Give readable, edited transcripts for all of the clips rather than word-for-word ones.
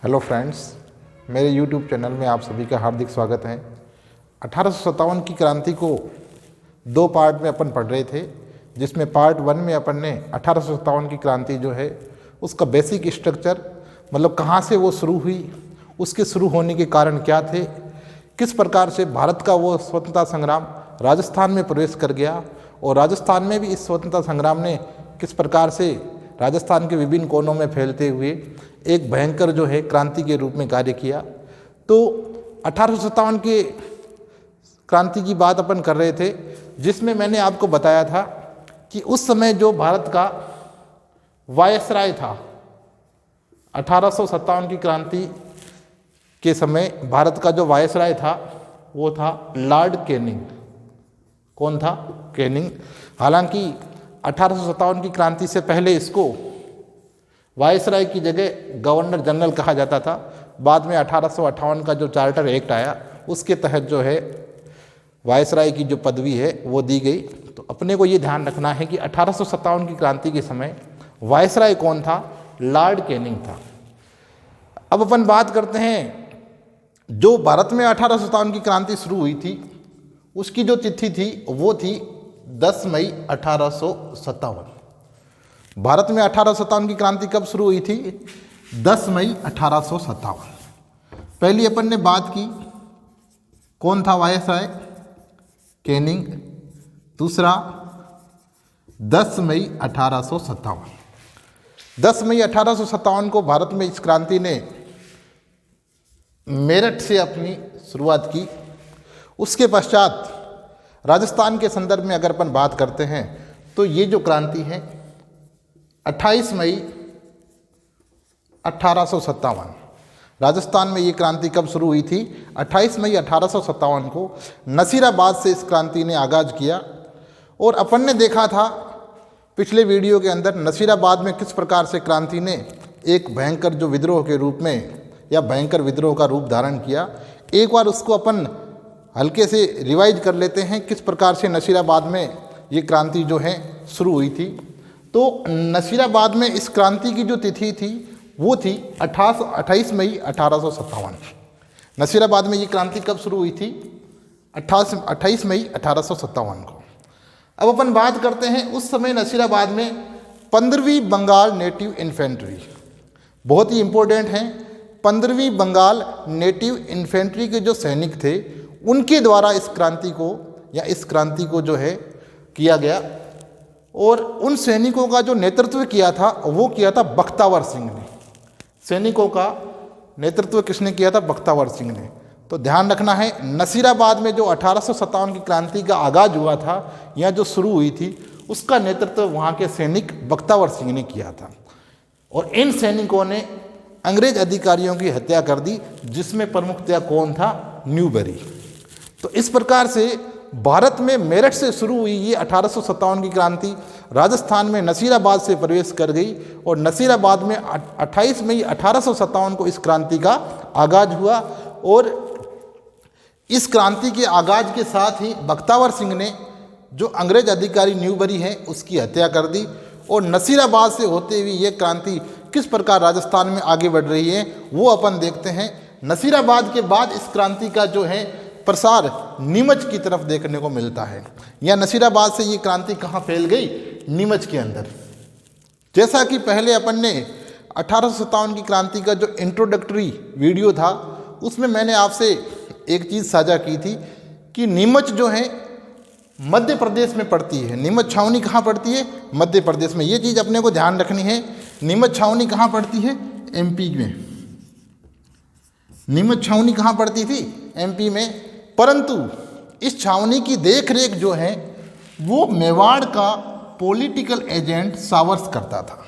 Hello friends, मेरे YouTube channel में आप सभी का हार्दिक स्वागत है। 1857 की क्रांति को दो पार्ट में अपन पढ़ रहे थे, जिसमें पार्ट 1 में अपन ने 1857 की क्रांति जो है उसका बेसिक स्ट्रक्चर, मतलब कहाँ से वो शुरू हुई, उसके शुरू होने के कारण क्या थे, किस प्रकार से भारत का वो स्वतंत्रता संग्राम राजस्थान में प्रवेश कर गया और राजस्थान में भी इस स्वतंत्रता संग्राम ने किस प्रकार से राजस्थान के विभिन्न कोनों में फैलते हुए एक भयंकर जो है क्रांति के रूप में कार्य किया। तो 1857 के क्रांति की बात अपन कर रहे थे, जिसमें मैंने आपको बताया था कि उस समय जो भारत का वायसराय था, 1857 की क्रांति के समय भारत का जो वायसराय था वो था लॉर्ड कैनिंग। कौन था? कैनिंग। हालांकि 1857 की क्रांति से पहले इसको वायसराय की जगह गवर्नर जनरल कहा जाता था। बाद में 1858 का जो चार्टर एक्ट आया उसके तहत जो है वायसराय की जो पदवी है वो दी गई। तो अपने को ये ध्यान रखना है कि 1857 की क्रांति के समय वायसराय कौन था? लॉर्ड कैनिंग था। अब अपन बात करते हैं, जो भारत में 1857 की क्रांति शुरू हुई थी उसकी जो तिथि थी वो थी 10 मई 1857। भारत में 1857 की क्रांति कब शुरू हुई थी? 10 मई 1857। पहली अपन ने बात की, कौन था वायसराय? कैनिंग। दूसरा 10 मई 1857। 10 मई 1857 को भारत में इस क्रांति ने मेरठ से अपनी शुरुआत की। उसके पश्चात राजस्थान के संदर्भ में अगर अपन बात करते हैं तो ये जो क्रांति है 28 मई 1857, राजस्थान में ये क्रांति कब शुरू हुई थी? 28 मई 1857 को नसीराबाद से इस क्रांति ने आगाज किया। और अपन ने देखा था पिछले वीडियो के अंदर नसीराबाद में किस प्रकार से क्रांति ने एक भयंकर जो विद्रोह के रूप में या भयंकर विद्रोह का रूप धारण किया। एक बार उसको अपन हल्के से रिवाइज कर लेते हैं, किस प्रकार से नसीराबाद में ये क्रांति जो है शुरू हुई थी। तो नसीराबाद में इस क्रांति की जो तिथि थी वो थी 28 मई 1857। नसीराबाद में ये क्रांति कब शुरू हुई थी? 28 मई 1857 को। अब अपन बात करते हैं, उस समय नसीराबाद में 15वीं बंगाल नेटिव इन्फेंट्री, बहुत ही इम्पोर्टेंट हैं, 15वीं बंगाल नेटिव इन्फेंट्री के जो सैनिक थे उनके द्वारा इस क्रांति को जो है किया गया। और उन सैनिकों का जो नेतृत्व किया था वो किया था बख्तावर सिंह ने। सैनिकों का नेतृत्व किसने किया था? बख्तावर सिंह ने। तो ध्यान रखना है, नसीराबाद में जो 1857 की क्रांति का आगाज हुआ था या जो शुरू हुई थी उसका नेतृत्व वहाँ के सैनिक बख्तावर सिंह ने किया था। और इन सैनिकों ने अंग्रेज अधिकारियों की हत्या कर दी, जिसमें प्रमुखतया कौन था? न्यूबरी। तो इस प्रकार से भारत में मेरठ से शुरू हुई ये 1857 की क्रांति राजस्थान में नसीराबाद से प्रवेश कर गई और नसीराबाद में 28 मई 1857 को इस क्रांति का आगाज हुआ। और इस क्रांति के आगाज के साथ ही बख्तावर सिंह ने जो अंग्रेज अधिकारी न्यूबरी है उसकी हत्या कर दी। और नसीराबाद से होते हुए ये क्रांति किस प्रकार राजस्थान में आगे बढ़ रही है वो अपन देखते हैं। नसीराबाद के बाद इस क्रांति का जो है प्रसार नीमच की तरफ देखने को मिलता है। या नसीराबाद से ये क्रांति कहाँ फैल गई? नीमच के अंदर। जैसा कि पहले अपन ने 1857 की क्रांति का जो इंट्रोडक्टरी वीडियो था उसमें मैंने आपसे एक चीज़ साझा की थी कि नीमच जो है मध्य प्रदेश में पड़ती है। नीमच छावनी कहाँ पड़ती है? मध्य प्रदेश में। ये चीज़ अपने को ध्यान रखनी है। नीमच छावनी कहाँ पड़ती है? एमपी में। नीमच छावनी कहाँ पड़ती थी? एमपी में। परंतु इस छावनी की देखरेख जो है वो मेवाड़ का पॉलिटिकल एजेंट सावर्स करता था।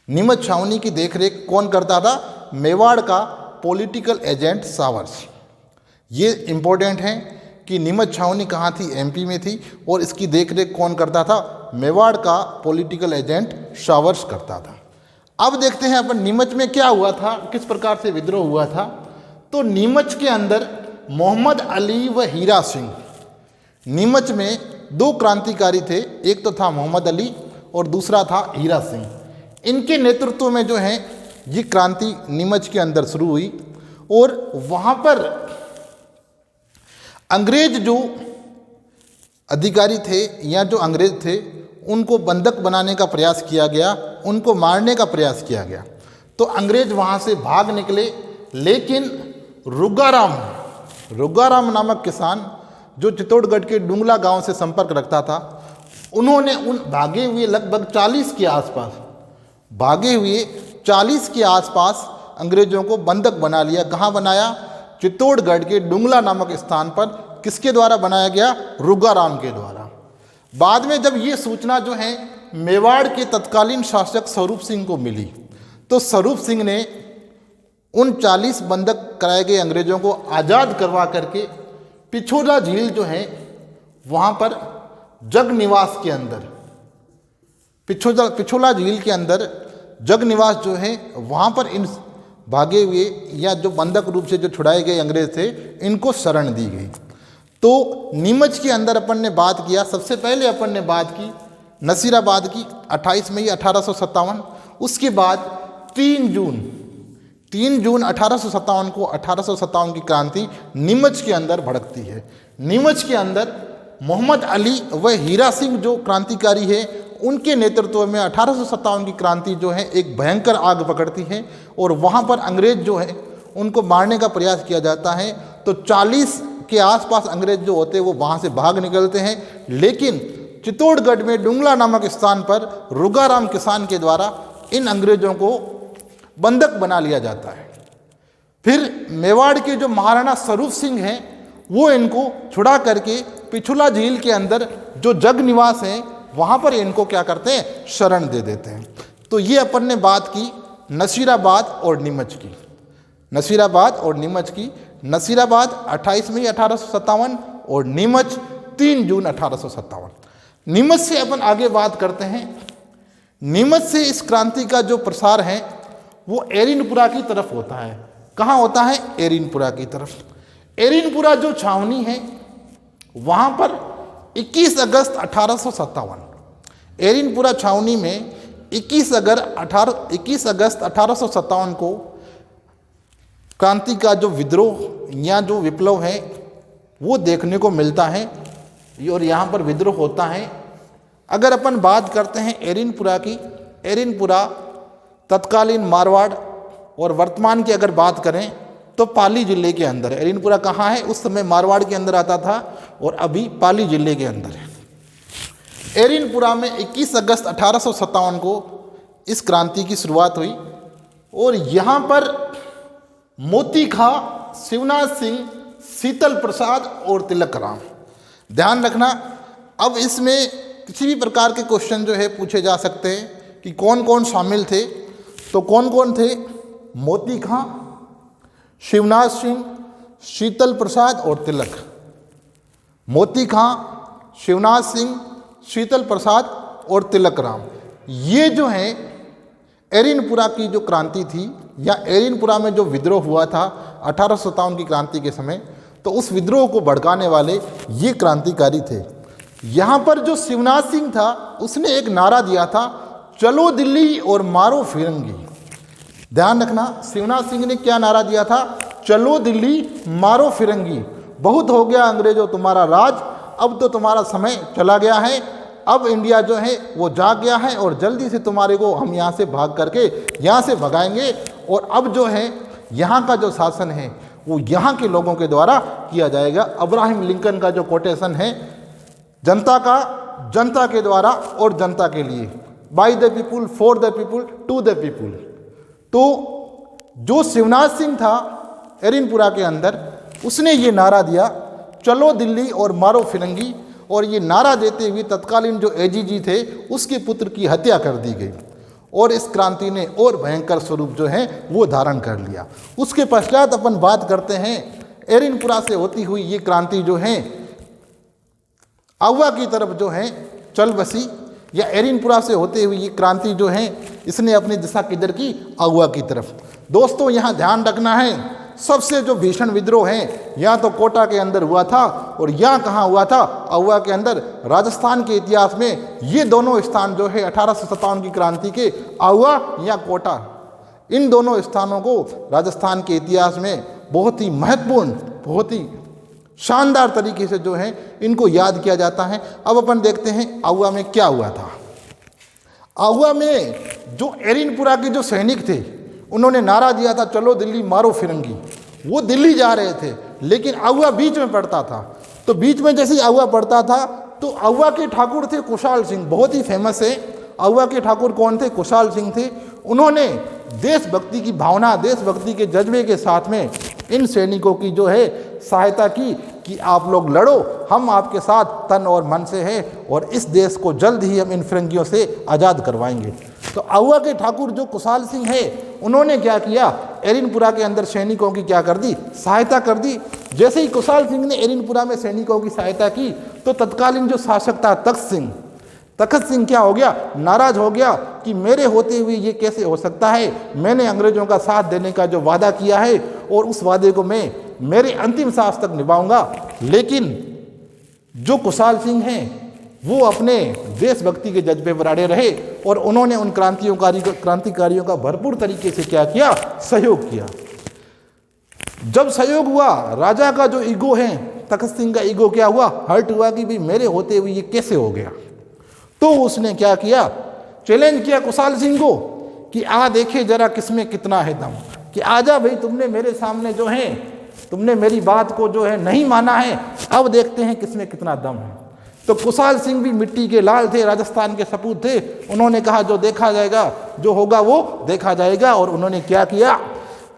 नीमच छावनी की देखरेख कौन करता था? मेवाड़ का पॉलिटिकल एजेंट सावर्स। ये इम्पोर्टेंट है कि नीमच छावनी कहाँ थी? एमपी में थी। और इसकी देखरेख कौन करता था? मेवाड़ का पॉलिटिकल एजेंट सावर्स करता था। अब देखते हैं अपन नीमच में क्या हुआ था, किस प्रकार से विद्रोह हुआ था। तो नीमच के अंदर मोहम्मद अली व हीरा सिंह, नीमच में दो क्रांतिकारी थे, एक तो था मोहम्मद अली और दूसरा था हीरा सिंह। इनके नेतृत्व में जो है ये क्रांति नीमच के अंदर शुरू हुई और वहाँ पर अंग्रेज जो अधिकारी थे या जो अंग्रेज थे उनको बंधक बनाने का प्रयास किया गया, उनको मारने का प्रयास किया गया। तो अंग्रेज वहाँ से भाग निकले, लेकिन रुगाराम नामक किसान जो चित्तौड़गढ़ के डुंगला गांव से संपर्क रखता था, उन्होंने उन भागे हुए लगभग 40 के आसपास अंग्रेजों को बंधक बना लिया। कहाँ बनाया? चित्तौड़गढ़ के डुंगला नामक स्थान पर। किसके द्वारा बनाया गया? रुगाराम के द्वारा। बाद में जब ये सूचना जो है मेवाड़ के तत्कालीन शासक स्वरूप सिंह को मिली, तो स्वरूप सिंह ने उन 40 बंधक कराए गए अंग्रेजों को आज़ाद करवा करके पिछोला झील जो है वहाँ पर जगनिवास के अंदर, पिछोला झील के अंदर जगनिवास जो है वहाँ पर इन भागे हुए या जो बंधक रूप से जो छुड़ाए गए अंग्रेज थे, इनको शरण दी गई। तो नीमच के अंदर अपन ने बात किया, सबसे पहले अपन ने बात की नसीराबाद की 28 मई 1857। उसके बाद 3 जून 1857 को 1857 की क्रांति नीमच के अंदर भड़कती है। नीमच के अंदर मोहम्मद अली व हीरा सिंह जो क्रांतिकारी है, उनके नेतृत्व में 1857 की क्रांति जो है एक भयंकर आग पकड़ती है और वहाँ पर अंग्रेज जो है उनको मारने का प्रयास किया जाता है। तो 40 के आसपास अंग्रेज जो होते हैं वो वहाँ से भाग निकलते हैं, लेकिन चित्तौड़गढ़ में डुंगला नामक स्थान पर रुगाराम किसान के द्वारा इन अंग्रेजों को बंधक बना लिया जाता है। फिर मेवाड़ के जो महाराणा स्वरूप सिंह हैं वो इनको छुड़ा करके पिछुला झील के अंदर जो जगनिवास है वहाँ पर इनको क्या करते हैं? शरण दे देते हैं। तो ये अपन ने बात की नसीराबाद और नीमच की। नसीराबाद 28 मई 1857 और नीमच 3 जून 1857। नीमच से अपन आगे बात करते हैं। नीमच से इस क्रांति का जो प्रसार है वो एरिनपुरा की तरफ होता है। कहाँ होता है? एरिनपुरा की तरफ। एरिनपुरा जो छावनी है वहाँ पर 21 अगस्त 1857, एरिनपुरा छावनी में 21 अगस्त 1857 को क्रांति का जो विद्रोह या जो विप्लव है वो देखने को मिलता है और यहाँ पर विद्रोह होता है। अगर अपन बात करते हैं एरिनपुरा की, एरिनपुरा तत्कालीन मारवाड़ और वर्तमान की अगर बात करें तो पाली जिले के अंदर। एरिनपुरा कहाँ है? उस समय मारवाड़ के अंदर आता था और अभी पाली जिले के अंदर है। एरिनपुरा में 21 अगस्त 1857 को इस क्रांति की शुरुआत हुई और यहाँ पर मोती खां, शिवनाथ सिंह, शीतल प्रसाद और तिलक राम। ध्यान रखना, अब इसमें किसी भी प्रकार के क्वेश्चन जो है पूछे जा सकते हैं कि कौन कौन शामिल थे। तो कौन कौन थे? मोती खां, शिवनाथ सिंह, शीतल प्रसाद और तिलक। मोती खां, शिवनाथ सिंह, शीतल प्रसाद और तिलक राम, ये जो हैं एरिनपुरा की जो क्रांति थी या एरिनपुरा में जो विद्रोह हुआ था 1857 की क्रांति के समय, तो उस विद्रोह को भड़काने वाले ये क्रांतिकारी थे। यहाँ पर जो शिवनाथ सिंह था उसने एक नारा दिया था, चलो दिल्ली और मारो फिरंगी। ध्यान रखना, शिवनाथ सिंह ने क्या नारा दिया था? चलो दिल्ली मारो फिरंगी। बहुत हो गया अंग्रेजों तुम्हारा राज, अब तो तुम्हारा समय चला गया है, अब इंडिया जो है वो जाग गया है और जल्दी से तुम्हारे को हम यहाँ से भाग करके यहाँ से भगाएंगे और अब जो है यहाँ का जो शासन है वो यहाँ के लोगों के द्वारा किया जाएगा। अब्राहम लिंकन का जो कोटेशन है, जनता का, जनता के द्वारा और जनता के लिए, by the people, for the people, to the people. तो जो शिवनाथ सिंह था एरिनपुरा के अंदर, उसने ये नारा दिया, चलो दिल्ली और मारो फिरंगी, और ये नारा देते हुए तत्कालीन जो एजीजी थे उसके पुत्र की हत्या कर दी गई और इस क्रांति ने और भयंकर स्वरूप जो है वो धारण कर लिया। उसके पश्चात अपन बात करते हैं एरिनपुरा से होती हुई ये क्रांति जो है आउवा की तरफ जो है चल बसी, या एरिनपुरा से होते हुए ये क्रांति जो है इसने अपनी दिशा किधर की? आउवा की तरफ। दोस्तों यहाँ ध्यान रखना है, सबसे जो भीषण विद्रोह है या तो कोटा के अंदर हुआ था और यहाँ कहाँ हुआ था? आउवा के अंदर। राजस्थान के इतिहास में ये दोनों स्थान जो है 1857 की क्रांति के, आउवा या कोटा, इन दोनों स्थानों को राजस्थान के इतिहास में बहुत ही महत्वपूर्ण, बहुत ही शानदार तरीके से जो है इनको याद किया जाता है। अब अपन देखते हैं आहुआ में क्या हुआ था। आहुआ में जो एरिनपुरा के जो सैनिक थे उन्होंने नारा दिया था, चलो दिल्ली मारो फिरंगी। वो दिल्ली जा रहे थे, लेकिन आहुआ बीच में पड़ता था। तो बीच में जैसे ही आहुआ पड़ता था तो आहुआ के ठाकुर थे कुशाल सिंह, बहुत ही फेमस है। आहुआ के ठाकुर कौन थे? कुशाल सिंह थे। उन्होंने देशभक्ति की भावना, देशभक्ति के जज्बे के साथ में इन सैनिकों की जो है सहायता की कि आप लोग लड़ो, हम आपके साथ तन और मन से हैं और इस देश को जल्द ही हम इन फिरंगियों से आज़ाद करवाएंगे। तो आहुआ के ठाकुर जो कुशाल सिंह है, उन्होंने क्या किया, एरिनपुरा के अंदर सैनिकों की क्या कर दी, सहायता कर दी। जैसे ही कुशाल सिंह ने एरिनपुरा में सैनिकों की सहायता की तो तत्कालीन जो शासक था तखत सिंह क्या हो गया, नाराज हो गया कि मेरे होते हुए ये कैसे हो सकता है। मैंने अंग्रेजों का साथ देने का जो वादा किया है और उस वादे को मैं मेरे अंतिम सांस तक निभाऊंगा। लेकिन जो कुशाल सिंह हैं वो अपने देशभक्ति के जज्बे पर अड़े रहे और उन्होंने उन क्रांतिकारियों का भरपूर तरीके से क्या किया, सहयोग किया। जब सहयोग हुआ, राजा का जो ईगो है, तखत सिंह का ईगो क्या हुआ, हर्ट हुआ कि भाई मेरे होते हुए ये कैसे हो गया। तो उसने क्या किया, चैलेंज किया कुशाल सिंह को कि आ देखे जरा किसमें कितना है दम, कि आजा भाई, तुमने मेरे सामने जो है, तुमने मेरी बात को जो है नहीं माना है, अब देखते हैं किसमें कितना दम है। तो कुशाल सिंह भी मिट्टी के लाल थे, राजस्थान के सपूत थे। उन्होंने कहा जो देखा जाएगा, जो होगा वो देखा जाएगा। और उन्होंने क्या किया,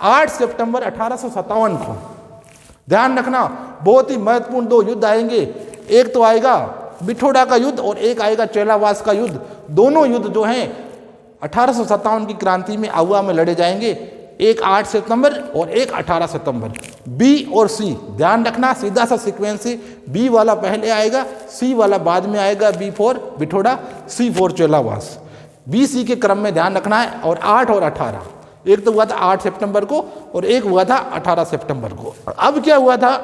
8 सितंबर 1857 को, ध्यान रखना बहुत ही महत्वपूर्ण 2 युद्ध आएंगे। एक तो आएगा बिठोड़ा का युद्ध और एक आएगा चेलावास का युद्ध। दोनों युद्ध जो हैं 1857 की क्रांति में आहुआ में लड़े जाएंगे। एक 8 सितंबर और एक 18 सितंबर। बी और सी ध्यान रखना, सीधा सा सीक्वेंस से बी वाला पहले आएगा, सी वाला बाद में आएगा। B for Bithoda, C for Chelawas, B C के क्रम में ध्यान रखना है। और 8 और 18, एक तो हुआ था 8 सितंबर को और एक हुआ था 18 सितंबर को। अब क्या हुआ था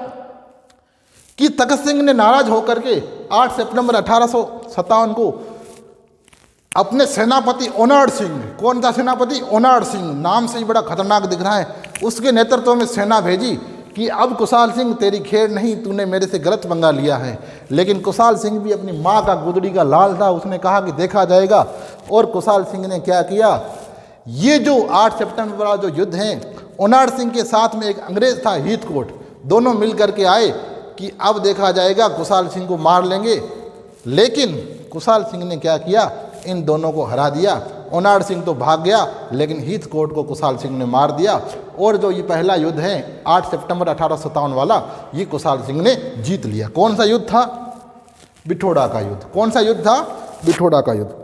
कि तखत सिंह ने नाराज होकर के 8 सितंबर 1857 को अपने सेनापति ओनाड सिंह, कौन था सेनापति, ओनाड सिंह, नाम से ही बड़ा खतरनाक दिख रहा है, उसके नेतृत्व में सेना भेजी कि अब कुशाल सिंह तेरी खेर नहीं, तूने मेरे से गलत पंगा लिया है। लेकिन कुशाल सिंह भी अपनी माँ का गुदड़ी का लाल था, उसने कहा कि देखा जाएगा। और कुशाल सिंह ने क्या किया, ये जो 8 सितंबर वाला जो युद्ध है, ओनाड सिंह के साथ में एक अंग्रेज था हीथकोट, दोनों मिल करके आए कि अब देखा जाएगा, कुशाल सिंह को मार लेंगे। लेकिन कुशाल सिंह ने क्या किया, इन दोनों को हरा दिया। ओनाड सिंह तो भाग गया, लेकिन हीथकोट को कुशाल सिंह ने मार दिया। और जो ये पहला युद्ध है 8 सितंबर 1857 वाला, ये कुशाल सिंह ने जीत लिया। कौन सा युद्ध था, बिठोड़ा का युद्ध। कौन सा युद्ध था, बिठोड़ा का युद्ध।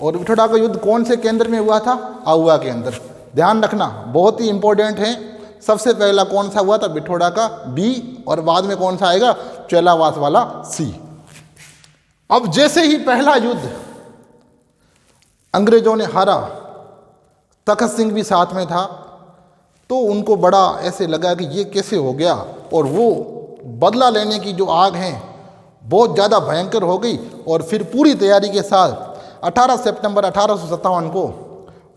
और बिठोड़ा का युद्ध कौन से केंद्र में हुआ था, आहुआ के अंदर। ध्यान रखना बहुत ही इंपॉर्टेंट है। सबसे पहला कौन सा हुआ था, बिठोड़ा का, बी, और बाद में कौन सा आएगा, चेलावास वाला, सी। अब जैसे ही पहला युद्ध अंग्रेजों ने हारा, तखत सिंह भी साथ में था, तो उनको बड़ा ऐसे लगा कि ये कैसे हो गया। और वो बदला लेने की जो आग है बहुत ज़्यादा भयंकर हो गई। और फिर पूरी तैयारी के साथ 18 सितंबर 1857 को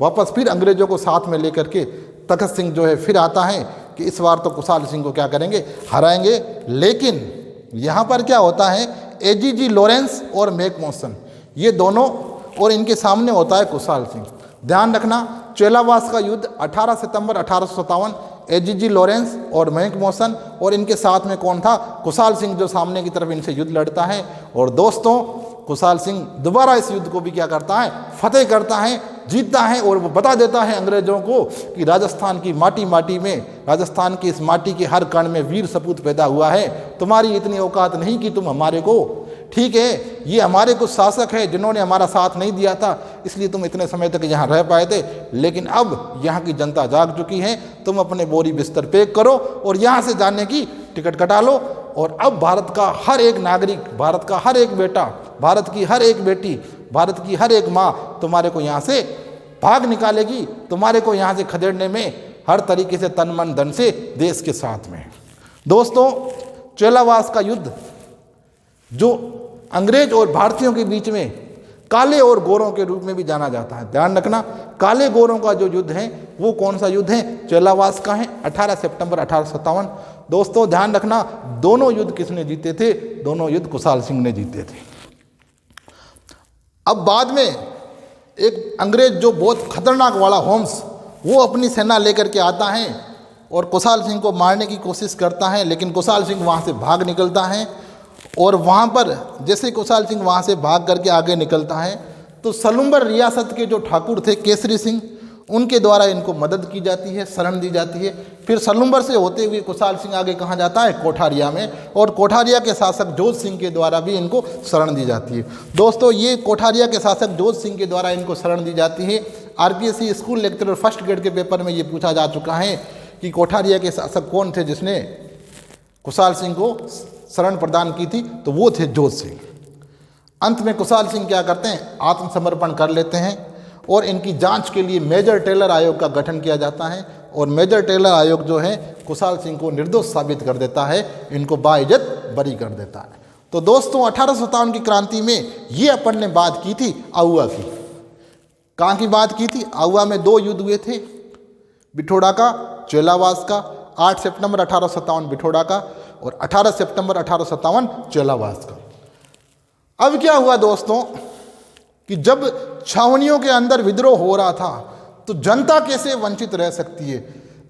वापस फिर अंग्रेजों को साथ में लेकर के तखत सिंह जो है फिर आता है कि इस बार तो कुशाल सिंह को क्या करेंगे, हराएंगे। लेकिन यहाँ पर क्या होता है, एजीजी लॉरेंस और मैकमोसन, ये दोनों, और इनके सामने होता है कुशाल सिंह। ध्यान रखना, चेलावास का युद्ध 18 सितंबर 1857, एजीजी लॉरेंस और मैकमोसन, और इनके साथ में कौन था, कुशाल सिंह, जो सामने की तरफ इनसे युद्ध लड़ता है। और दोस्तों, कुशाल सिंह दोबारा इस युद्ध को भी क्या करता है, फतेह करता है, जीतता है। और वो बता देता है अंग्रेजों को कि राजस्थान की माटी में, राजस्थान की इस माटी के हर कण में वीर सपूत पैदा हुआ है। तुम्हारी इतनी औकात नहीं कि तुम हमारे को, ठीक है, ये हमारे कुछ शासक हैं जिन्होंने हमारा साथ नहीं दिया था, इसलिए तुम इतने समय तक यहाँ रह पाए थे। लेकिन अब यहाँ की जनता जाग चुकी है, तुम अपने बोरी बिस्तर पैक करो और यहाँ से जाने की टिकट कटा लो। और अब भारत का हर एक नागरिक, भारत का हर एक बेटा, भारत की हर एक बेटी, भारत की हर एक माँ तुम्हारे को यहाँ से भाग निकालेगी, तुम्हारे को यहाँ से खदेड़ने में हर तरीके से तन मन धन से देश के साथ में। दोस्तों, चेलावास का युद्ध जो अंग्रेज और भारतीयों के बीच में काले और गोरों के रूप में भी जाना जाता है। ध्यान रखना, काले गोरों का जो युद्ध है वो कौन सा युद्ध है? चेलावास का है, 18 सितंबर 1857। दोस्तों ध्यान रखना, दोनों युद्ध किसने जीते थे? दोनों युद्ध कुशाल सिंह ने जीते थे। अब बाद में एक अंग्रेज जो बहुत खतरनाक वाला होम्स, वो अपनी सेना लेकर के आता है और कुशाल सिंह को मारने की कोशिश करता है, लेकिन कुशाल सिंह वहाँ से भाग निकलता है। और वहाँ पर जैसे कुशाल सिंह वहाँ से भाग करके आगे निकलता है तो सलुम्बर रियासत के जो ठाकुर थे केसरी सिंह, उनके द्वारा इनको मदद की जाती है, शरण दी जाती है। फिर सलुम्बर से होते हुए कुशाल सिंह आगे कहाँ जाता है? कोठारिया में, और कोठारिया के शासक जोध सिंह के द्वारा भी इनको शरण दी जाती है। दोस्तों ये कोठारिया के शासक जोध सिंह के द्वारा इनको शरण दी जाती है। RPSC school lecturer first grade के पेपर में ये पूछा जा चुका है कि कोठारिया के शासक कौन थे जिसने कुशाल सिंह को शरण प्रदान की थी? तो वो थे जोध सिंह। अंत में कुशाल सिंह क्या करते हैं? आत्मसमर्पण कर लेते हैं और इनकी जांच के लिए मेजर टेलर आयोग का गठन किया जाता है। और मेजर टेलर आयोग जो है कुशाल सिंह को निर्दोष साबित कर देता है, इनको बाइज्जत बरी कर देता है। तो दोस्तों 1857 की क्रांति में ये अपन ने बात की थी आउवा की। कहाँ की बात की थी? आउवा में 2 युद्ध हुए थे, बिठोड़ा का, चेलावास का। 8 सितंबर 1857 बिठोड़ा का और 18 सितंबर 1857 चेलावास का। अब क्या हुआ दोस्तों कि जब छावनियों के अंदर विद्रोह हो रहा था तो जनता कैसे वंचित रह सकती है?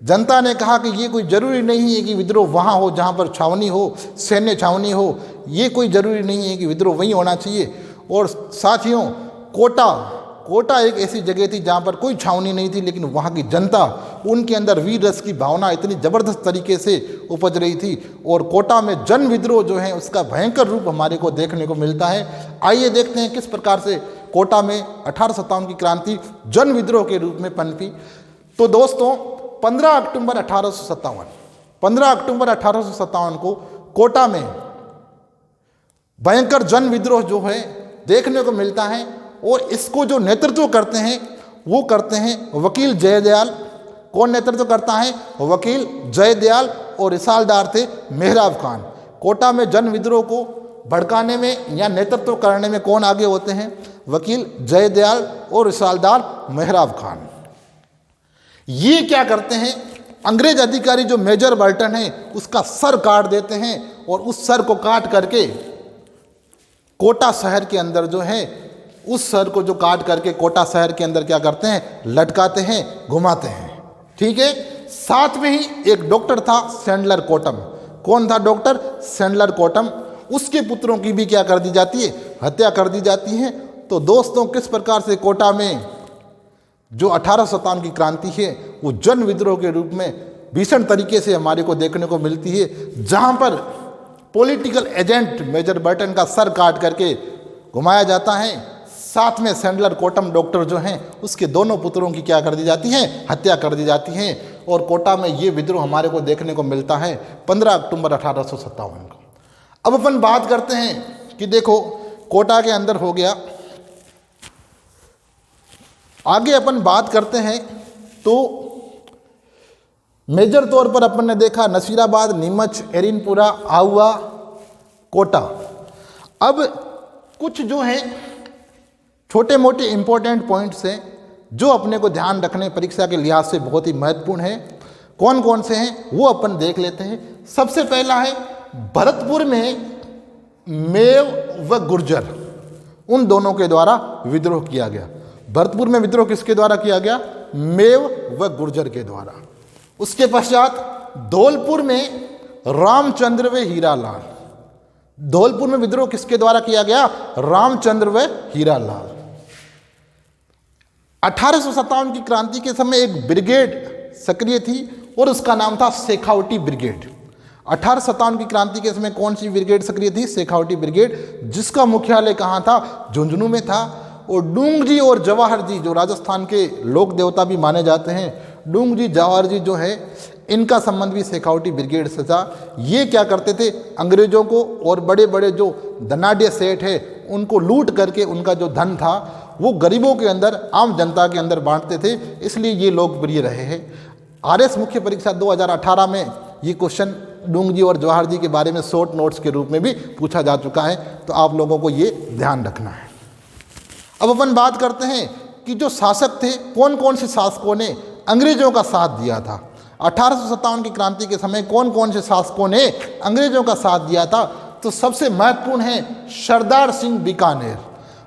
जनता ने कहा कि ये कोई ज़रूरी नहीं है कि विद्रोह वहाँ हो जहाँ पर छावनी हो, सैन्य छावनी हो। ये कोई ज़रूरी नहीं है कि विद्रोह वहीं होना चाहिए। और साथियों कोटा एक ऐसी जगह थी जहाँ पर कोई छावनी नहीं थी, लेकिन वहाँ की जनता, उनके अंदर वीर रस की भावना इतनी ज़बरदस्त तरीके से उपज रही थी। और कोटा में जन विद्रोह जो है उसका भयंकर रूप हमारे को देखने को मिलता है। आइए देखते हैं किस प्रकार से कोटा में 1857 की क्रांति जन विद्रोह के रूप में पनपी। तो दोस्तों 15 अक्टूबर 1857 को कोटा में भयंकर जन विद्रोह जो है देखने को मिलता है। और इसको जो नेतृत्व करते हैं वो करते हैं वकील जयदयाल। कौन नेतृत्व करता है? वकील जयदयाल। और रिसालदार थे मेहराब खान। कोटा में जन विद्रोह को भड़काने में या नेतृत्व करने में कौन आगे होते हैं? वकील जयदयाल और रिसालदार मेहराब खान। ये क्या करते हैं? अंग्रेज अधिकारी जो मेजर बर्टन है उसका सर काट देते हैं और उस सर को काट करके कोटा शहर के अंदर जो है, उस सर को जो काट करके कोटा शहर के अंदर क्या करते हैं? लटकाते हैं, घुमाते हैं। ठीक है। साथ में ही एक डॉक्टर था सैंडलर कोटम। कौन था डॉक्टर? सैंडलर कोटम। उसके पुत्रों की भी क्या कर दी जाती है? हत्या कर दी जाती है। तो दोस्तों किस प्रकार से कोटा में जो 1857 की क्रांति है वो जन विद्रोह के रूप में भीषण तरीके से हमारे को देखने को मिलती है, जहां पर पॉलिटिकल एजेंट मेजर बर्टन का सर काट करके घुमाया जाता है। साथ में सैंडलर कोटम डॉक्टर जो हैं उसके दोनों पुत्रों की क्या कर दी जाती है? हत्या कर दी जाती है। और कोटा में ये विद्रोह हमारे को देखने को मिलता है 15 अक्टूबर 1857 को। अब अपन बात करते हैं कि देखो कोटा के अंदर हो गया, आगे अपन बात करते हैं तो मेजर तौर पर अपन ने देखा नसीराबाद, नीमच, एरिनपुरा, आहुआ, कोटा। अब कुछ जो है छोटे मोटे इंपॉर्टेंट पॉइंट्स हैं जो अपने को ध्यान रखने परीक्षा के लिहाज से बहुत ही महत्वपूर्ण है। कौन कौन से हैं वो अपन देख लेते हैं। सबसे पहला है भरतपुर में मेव व गुर्जर, उन दोनों के द्वारा विद्रोह किया गया। भरतपुर में विद्रोह किसके द्वारा किया गया? मेव व गुर्जर के द्वारा। उसके पश्चात धौलपुर में रामचंद्र व हीरालाल। धौलपुर में विद्रोह किसके द्वारा किया गया? रामचंद्र व हीरालाल। 1857 की क्रांति के समय एक ब्रिगेड सक्रिय थी और उसका नाम था शेखावटी ब्रिगेड। 1857 की क्रांति के समय कौन सी ब्रिगेड सक्रिय थी? शेखावटी ब्रिगेड, जिसका मुख्यालय कहाँ था? झुंझुनू में था। और डूंग जी और जवाहर जी जो राजस्थान के लोक देवता भी माने जाते हैं, डूंग जी जवाहर जी जो है इनका संबंध भी शेखावटी ब्रिगेड से था। ये क्या करते थे? अंग्रेजों को और बड़े बड़े जो धनाढ़ सेठ है उनको लूट करके उनका जो धन था वो गरीबों के अंदर, आम जनता के अंदर बांटते थे, इसलिए ये लोकप्रिय रहे हैं। आरएस मुख्य परीक्षा 2018 में ये क्वेश्चन डूंग जी और जवाहर जी के बारे में शॉर्ट नोट्स के रूप में भी पूछा जा चुका है, तो आप लोगों को ये ध्यान रखना है। अब अपन बात करते हैं कि जो शासक थे, कौन कौन से शासकों ने अंग्रेजों का साथ दिया था। 1857 की क्रांति के समय कौन कौन से शासकों ने अंग्रेजों का साथ दिया था, तो सबसे महत्वपूर्ण है सरदार सिंह बीकानेर।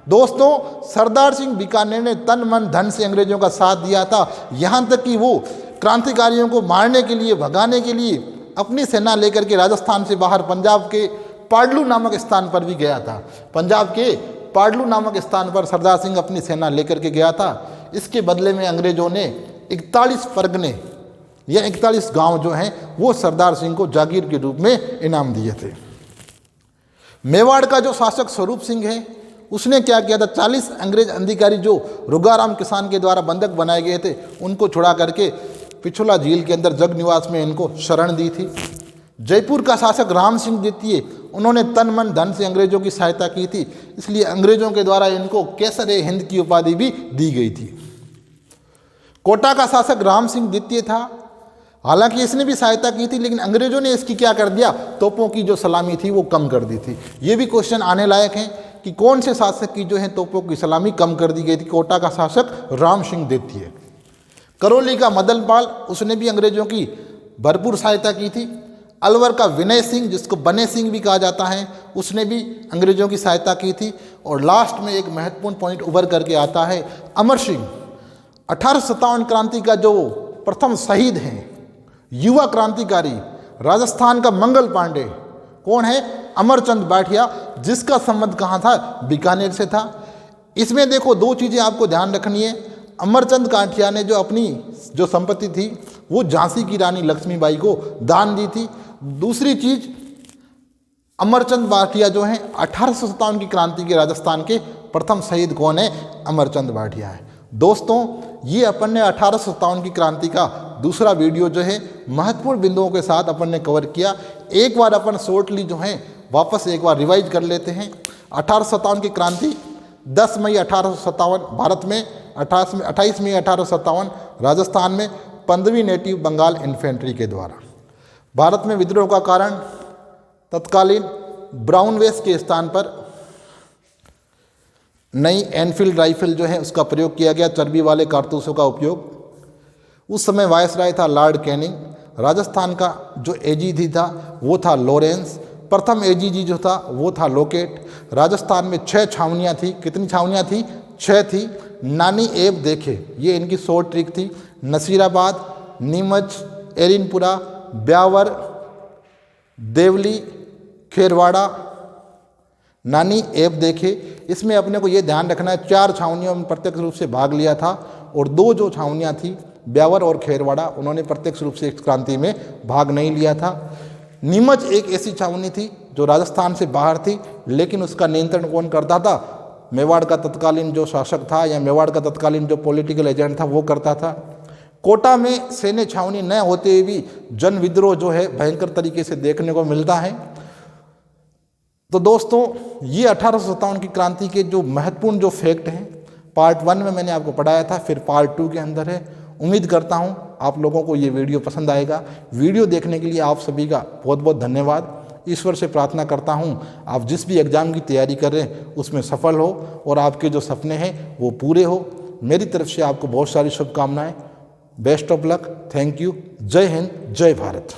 दोस्तों, सरदार सिंह बीकानेर ने तन मन धन से अंग्रेजों का साथ दिया था, यहाँ तक कि वो क्रांतिकारियों को मारने के लिए, भगाने के लिए अपनी सेना लेकर के राजस्थान से बाहर पंजाब के पाडलू नामक स्थान पर भी गया था। पंजाब के पाडलू नामक स्थान पर सरदार सिंह अपनी सेना लेकर के गया था। इसके बदले में अंग्रेजों ने 41 परगने या 41 गांव जो हैं वो सरदार सिंह को जागीर के रूप में इनाम दिए थे। मेवाड़ का जो शासक स्वरूप सिंह है, उसने क्या किया था, 40 अंग्रेज अधिकारी जो रुगाराम किसान के द्वारा बंधक बनाए गए थे, उनको छुड़ा करके पिछोला झील के अंदर जग निवास में इनको शरण दी थी। जयपुर का शासक राम सिंह द्वितीय, उन्होंने तन मन धन से अंग्रेजों की सहायता की थी, इसलिए अंग्रेजों के द्वारा इनको केसर-ए हिंद की उपाधि भी दी गई थी। कोटा का शासक राम सिंह द्वितीय था, हालांकि इसने भी सहायता की थी, लेकिन अंग्रेजों ने इसकी क्या कर दिया, तोपों की जो सलामी थी वो कम कर दी थी। ये भी क्वेश्चन आने लायक है कि कौन से शासक की जो है तोपों की सलामी कम कर दी गई थी। कोटा का शासक राम सिंह द्वितीय। करौली का मदनपाल, उसने भी अंग्रेजों की भरपूर सहायता की थी। अलवर का विनय सिंह, जिसको बने सिंह भी कहा जाता है, उसने भी अंग्रेजों की सहायता की थी। और लास्ट में एक महत्वपूर्ण पॉइंट उभर करके आता है, अमर सिंह। 1857 क्रांति का जो प्रथम शहीद हैं, युवा क्रांतिकारी, राजस्थान का मंगल पांडे, कौन है, अमरचंद बाठिया, जिसका संबंध कहाँ था, बीकानेर से था। इसमें देखो दो चीज़ें आपको ध्यान रखनी है। अमरचंद बाठिया ने जो अपनी जो संपत्ति थी वो झांसी की रानी लक्ष्मीबाई को दान दी थी। दूसरी चीज, अमरचंद बाठिया जो हैं 1857 की क्रांति के राजस्थान के प्रथम शहीद कौन है, अमरचंद बाठिया है। दोस्तों, ये अपन ने 1857 की क्रांति का दूसरा वीडियो जो है महत्वपूर्ण बिंदुओं के साथ अपन ने कवर किया। एक बार अपन शॉर्टली जो है वापस एक बार रिवाइज कर लेते हैं। 1857 की क्रांति 10 मई 1857 भारत में, 28 मई 1857 राजस्थान में 15वीं नेटिव बंगाल इन्फेंट्री के द्वारा। भारत में विद्रोह का कारण तत्कालीन ब्राउन वेस के स्थान पर नई एनफील्ड राइफल जो है उसका प्रयोग किया गया, चर्बी वाले कारतूसों का उपयोग। उस समय वायसराय था लॉर्ड कैनिंग। राजस्थान का जो एजीजी था वो था लॉरेंस। प्रथम एजीजी जो था वो था लोकेट। राजस्थान में 6 छावनियाँ थी। कितनी छावनियाँ थी, 6 थी। नानी एब देखे, ये इनकी शॉर्ट ट्रिक थी। नसीराबाद, नीमच, एरिनपुरा, ब्यावर, देवली, खेरवाड़ा, नानी एब देखे। इसमें अपने को ये ध्यान रखना है 4 छावनियों में प्रत्यक्ष रूप से भाग लिया था और 2 जो छावनियाँ थी ब्यावर और खेरवाड़ा, उन्होंने प्रत्यक्ष रूप से इस क्रांति में भाग नहीं लिया था। नीमच एक ऐसी छावनी थी जो राजस्थान से बाहर थी, लेकिन उसका नियंत्रण कौन करता था, मेवाड़ का तत्कालीन जो शासक था या मेवाड़ का तत्कालीन जो पॉलिटिकल एजेंट था वो करता था। कोटा में सैन्य छावनी न होते हुए भी जन विद्रोह जो है भयंकर तरीके से देखने को मिलता है। तो दोस्तों, ये 1857 की क्रांति के जो महत्वपूर्ण जो फैक्ट हैं पार्ट 1 में मैंने आपको पढ़ाया था, फिर पार्ट 2 के अंदर है। उम्मीद करता हूँ आप लोगों को ये वीडियो पसंद आएगा। वीडियो देखने के लिए आप सभी का बहुत बहुत धन्यवाद। ईश्वर से प्रार्थना करता हूँ आप जिस भी एग्ज़ाम की तैयारी कर रहे हैं उसमें सफल हो और आपके जो सपने हैं वो पूरे हो। मेरी तरफ से आपको बहुत सारी शुभकामनाएं। Best of luck. Thank you. जय हिंद, जय भारत।